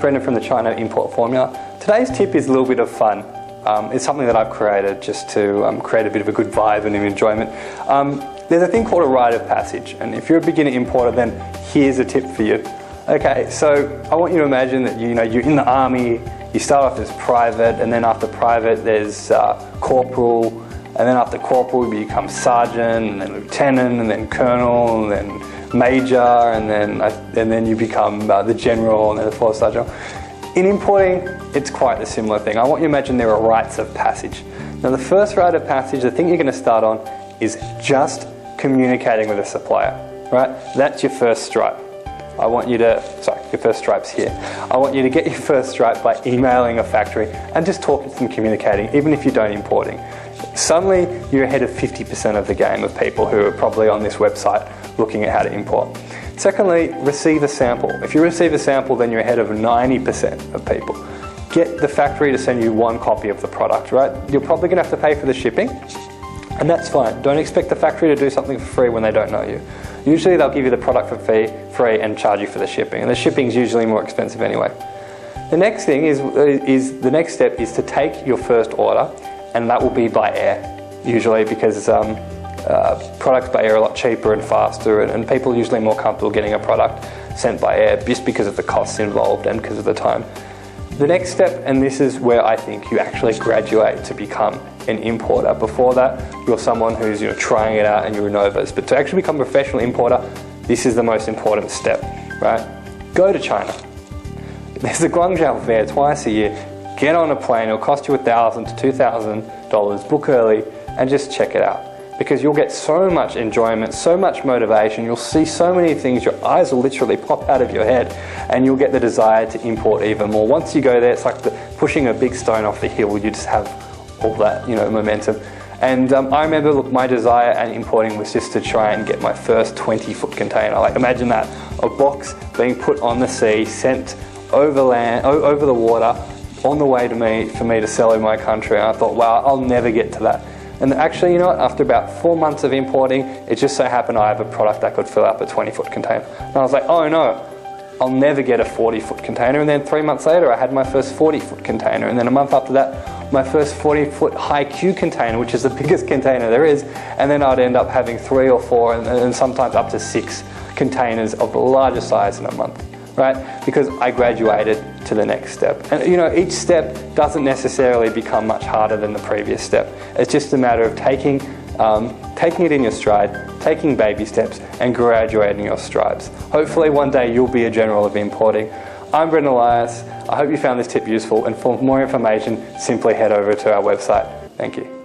Brendan from the China Import Formula. Today's tip is a little bit of fun. It's something that I've created just to create a bit of a good vibe and enjoyment. There's a thing called a rite of passage, and if you're a beginner importer, then here's a tip for you. Okay, so I want you to imagine that you're in the army. You start off as private, and then after private there's corporal, and then after corporal you become sergeant, and then lieutenant, and then colonel, and then major, and then you become the general, and then the fourth sergeant. In importing, it's quite a similar thing. I want you to imagine there are rites of passage. Now the first rite of passage, the thing you're going to start on, is just communicating with a supplier, right? That's your first stripe. Your first stripe's here. I want you to get your first stripe by emailing a factory and just talking to them, communicating, even if you don't importing. Suddenly, you're ahead of 50% of the game of people who are probably on this website looking at how to import. Secondly, receive a sample. If you receive a sample, then you're ahead of 90% of people. Get the factory to send you one copy of the product, right? You're probably going to have to pay for the shipping, and that's fine. Don't expect the factory to do something for free when they don't know you. Usually they'll give you the product for free and charge you for the shipping, and the shipping's usually more expensive anyway. The next thing the next step is to take your first order, and that will be by air, usually, because products by air are a lot cheaper and faster, and people are usually more comfortable getting a product sent by air just because of the costs involved and because of the time. The next step, and this is where I think you actually graduate to become an importer. Before that, you're someone who's trying it out and you're a novice. But to actually become a professional importer, this is the most important step, right? Go to China. There's the Guangzhou Fair twice a year. Get on a plane. It'll cost you $1,000 to $2,000. Book early and just check it out. Because you'll get so much enjoyment, so much motivation, you'll see so many things, your eyes will literally pop out of your head, and you'll get the desire to import even more. Once you go there, it's like pushing a big stone off the hill. You just have all that momentum. And I remember, look, my desire at importing was just to try and get my first 20-foot container. Like, imagine that, a box being put on the sea, sent over land, over the water, on the way to me, for me to sell in my country. And I thought, wow, I'll never get to that. And actually, after about 4 months of importing, it just so happened I have a product that could fill up a 20-foot container. And I was like, oh no, I'll never get a 40-foot container. And then 3 months later, I had my first 40-foot container. And then a month after that, my first 40-foot high Q container, which is the biggest container there is. And then I'd end up having 3 or 4 and sometimes up to 6 containers of the larger size in a month. Right? Because I graduated to the next step. And each step doesn't necessarily become much harder than the previous step. It's just a matter of taking it in your stride, taking baby steps, and graduating your strides. Hopefully one day you'll be a general of importing. I'm Brendan Elias. I hope you found this tip useful, and for more information, simply head over to our website. Thank you.